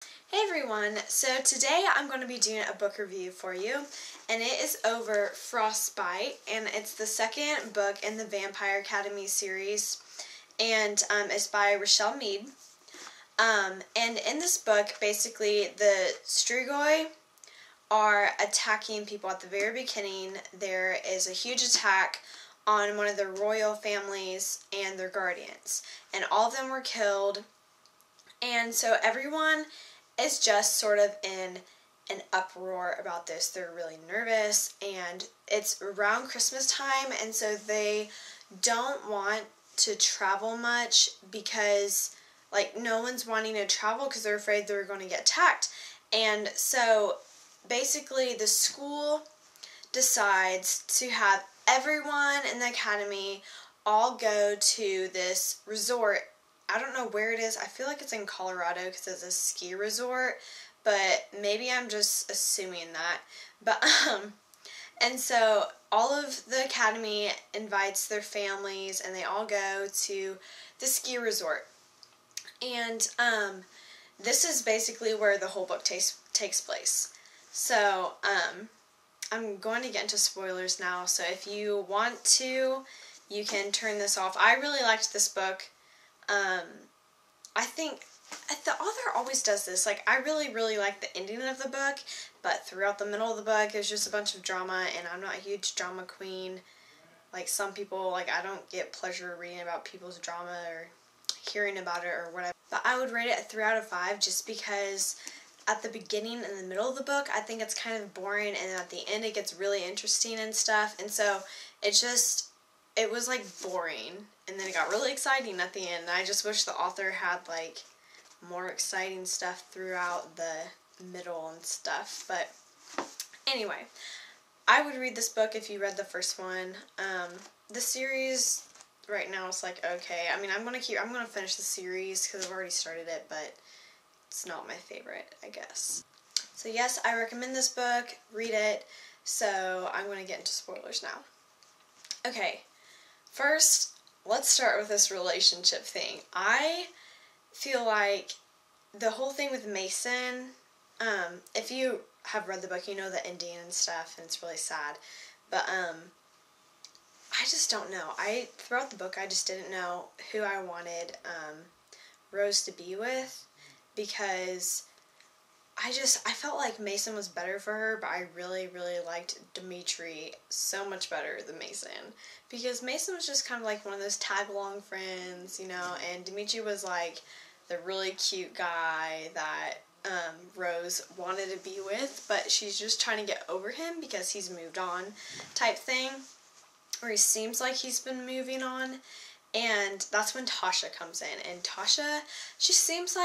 Hey everyone, so today I'm going to be doing a book review for you, and it is over Frostbite, and it's the second book in the Vampire Academy series, and it's by Rochelle Mead. And in this book, basically, the Strigoi are attacking people at the very beginning. There is a huge attack on one of the royal families and their guardians, and all of them were killed, and so everyone is just sort of in an uproar about this. They're really nervous, and it's around Christmas time, and so they don't want to travel much because, no one's wanting to travel because they're afraid they're going to get attacked. And so, basically, the school decides to have everyone in the academy all go to this resort. I don't know where it is. I feel like it's in Colorado because it's a ski resort, but maybe I'm just assuming that. But and so all of the academy invites their families, and they all go to the ski resort. And this is basically where the whole book takes place. So I'm going to get into spoilers now. So if you want to, you can turn this off. I really liked this book. I think the author always does this. I really like the ending of the book, but throughout the middle of the book, it's just a bunch of drama, and I'm not a huge drama queen. Some people, I don't get pleasure reading about people's drama or hearing about it or whatever. But I would rate it a 3 out of 5 just because at the beginning and the middle of the book, I think it's kind of boring, and at the end, it gets really interesting and stuff, and so it was boring, and then it got really exciting at the end, and I just wish the author had more exciting stuff throughout the middle and stuff. But anyway, I would read this book if you read the first one. The series right now is okay. I mean, I'm gonna finish the series because I've already started it, but it's not my favorite, I guess. So yes, I recommend this book. Read it. So I'm gonna get into spoilers now. Okay. First, let's start with this relationship thing. I feel like the whole thing with Mason, if you have read the book, you know the ending and stuff, and it's really sad. But, I just don't know. Throughout the book, I just didn't know who I wanted, Rose to be with, because I felt like Mason was better for her, but I really liked Dimitri so much better than Mason. Because Mason was just kind of one of those tag-along friends, and Dimitri was the really cute guy that Rose wanted to be with, but she's just trying to get over him because he's moved on type thing. Or he seems like he's been moving on. And that's when Tasha comes in. And Tasha, she seems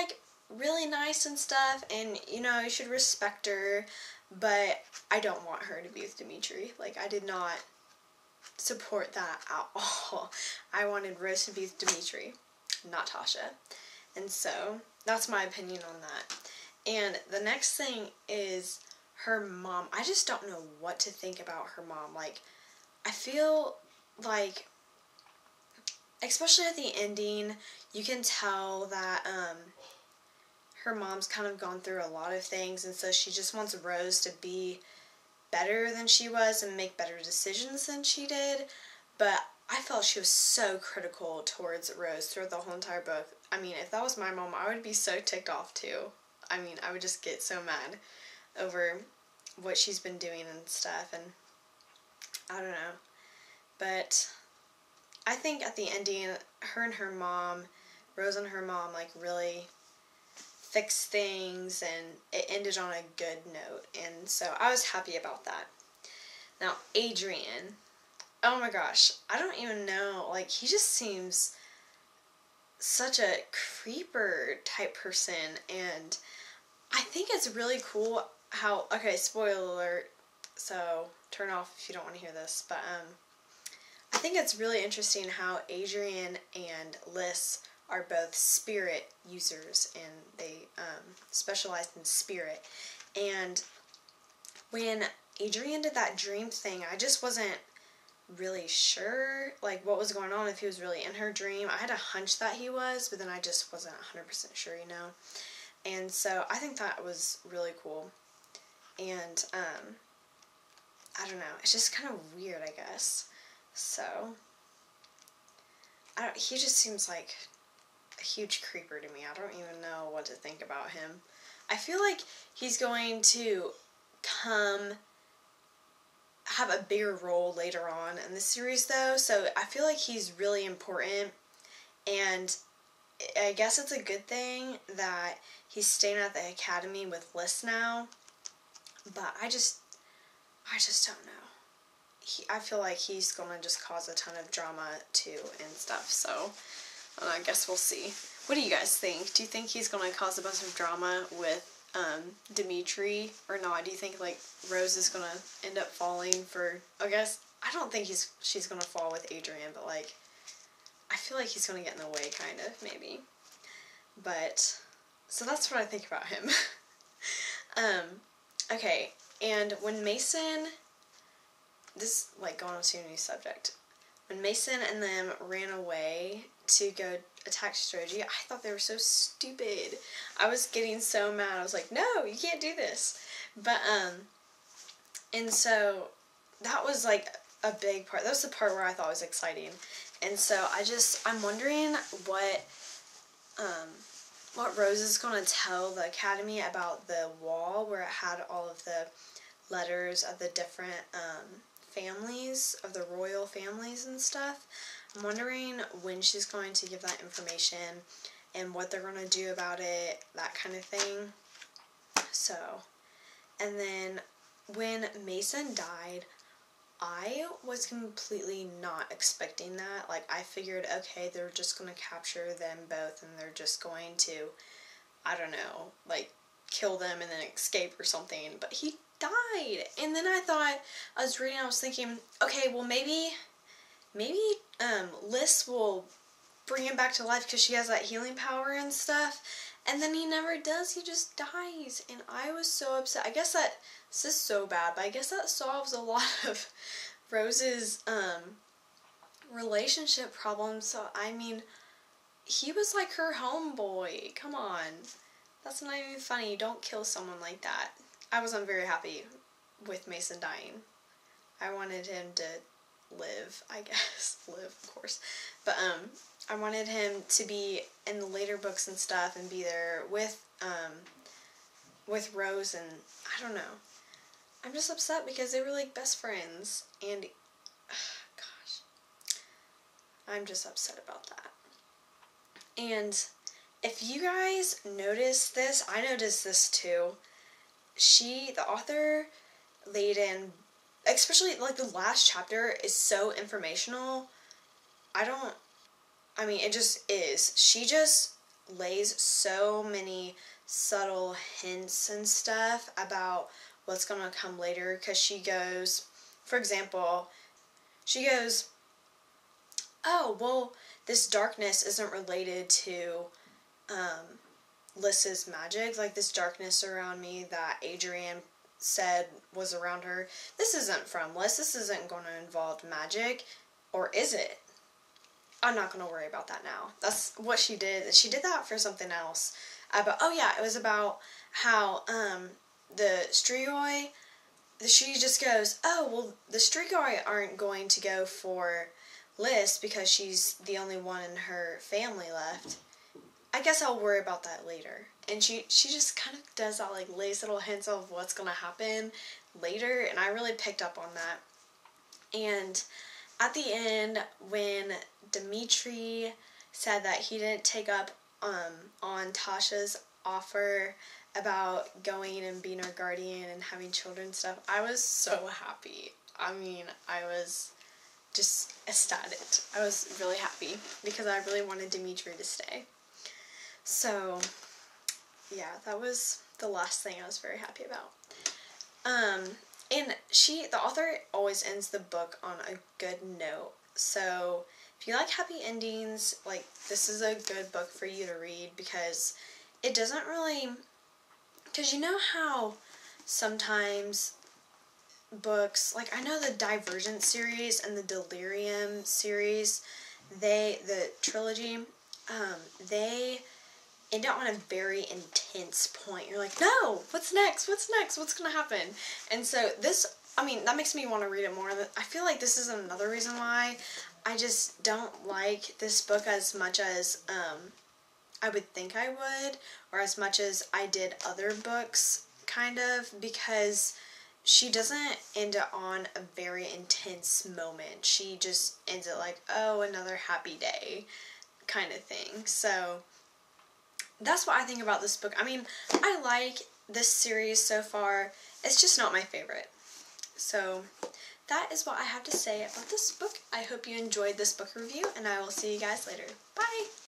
really nice and stuff, and you should respect her, but I don't want her to be with Dimitri. I did not support that at all. I wanted Rose to be with Dimitri, not Tasha. And so that's my opinion on that. And the next thing is her mom. I just don't know what to think about her mom. I feel especially at the ending, you can tell that her mom's kind of gone through a lot of things, and so she just wants Rose to be better than she was and make better decisions than she did. But I felt she was so critical towards Rose throughout the whole entire book. I mean, if that was my mom, I would be so ticked off too. I mean, I would just get so mad over what she's been doing and stuff, and I don't know. But I think at the ending, her and her mom, Rose and her mom, really fixed things, and it ended on a good note, and so I was happy about that. Now, Adrian, oh my gosh, I don't even know, he just seems such a creeper type person, and I think it's really cool how, okay, spoiler alert, so turn off if you don't want to hear this, but I think it's really interesting how Adrian and Liz are both spirit users, and they specialize in spirit. And when Adrian did that dream thing, I just wasn't really sure what was going on, if he was really in her dream. I had a hunch that he was, but then I just wasn't 100% sure, And so I think that was really cool. And I don't know, it's just kind of weird, I guess. So he just seems like a huge creeper to me. I don't even know what to think about him. I feel like he's going to have a bigger role later on in the series, though, so I feel like he's really important, and I guess it's a good thing that he's staying at the academy with Liz now, but I just don't know. I feel like he's gonna just cause a ton of drama too and stuff, so I guess we'll see. What do you guys think? Do you think he's gonna cause a bunch of drama with Dimitri or not? Do you think like Rose is gonna end up falling for, I guess, I don't think she's gonna fall with Adrian, but like I feel like he's gonna get in the way, kind of, maybe. But so that's what I think about him. Okay, and when Mason, this like going on to a new subject, when Mason and them ran away to go attack Stroji, I thought they were so stupid. I was getting so mad. I was like, no, you can't do this. But, and so that was like a big part. That was the part where I thought was exciting. And so I'm wondering what Rose is going to tell the Academy about the wall where it had all of the letters of the different, families, of the royal families and stuff. I'm wondering when she's going to give that information and what they're going to do about it, that kind of thing. So, and then when Mason died, I was completely not expecting that. Like, I figured, okay, they're just going to capture them both and they're just going to, I don't know, like, kill them and then escape or something. But he died. And then I was thinking, okay, well, maybe Liz will bring him back to life because she has that healing power and stuff. And then he never does. He just dies. And I was so upset. I guess this is so bad, but I guess that solves a lot of Rose's relationship problems. So, I mean, he was like her homeboy. Come on. That's not even funny. You don't kill someone like that. I wasn't very happy with Mason dying. I wanted him to live, I guess. Live, of course. But, I wanted him to be in the later books and stuff and be there with Rose, and I don't know. I'm just upset because they were like best friends, and gosh, I'm just upset about that. And if you guys notice this, I noticed this too. The author laid in, especially like the last chapter is so informational. It just is. She just lays so many subtle hints and stuff about what's going to come later, because she goes, for example, oh, well, this darkness isn't related to Liz's magic. Like, this darkness around me that Adrian said was around her, this isn't from Liz. This isn't going to involve magic. Or is it? I'm not going to worry about that now. That's what she did. She did that for something else. It was about how the Strigoi, she just goes, oh, well, the Strigoi aren't going to go for Liz because she's the only one in her family left. I guess I'll worry about that later. And she just kind of does that, like, lays little hints of what's going to happen later, and I really picked up on that. And at the end, when Dimitri said that he didn't take up on Tasha's offer about going and being her guardian and having children and stuff, I was so happy. I mean, I was just ecstatic. I was really happy because I really wanted Dimitri to stay. So, yeah, that was the last thing I was very happy about. And the author always ends the book on a good note. So, if you like happy endings, like, this is a good book for you to read, because it doesn't really, because you know how sometimes books, like, I know the Divergent series and the Delirium series, the trilogy, they end it on a very intense point. You're like, no, what's next? What's next? What's going to happen? And so this, I mean, that makes me want to read it more. I feel like this is another reason why I just don't like this book as much as I would think I would, or as much as I did other books, kind of, because she doesn't end it on a very intense moment. She just ends it like, oh, another happy day kind of thing. So that's what I think about this book. I mean, I like this series so far. It's just not my favorite. So that is what I have to say about this book. I hope you enjoyed this book review, and I will see you guys later. Bye!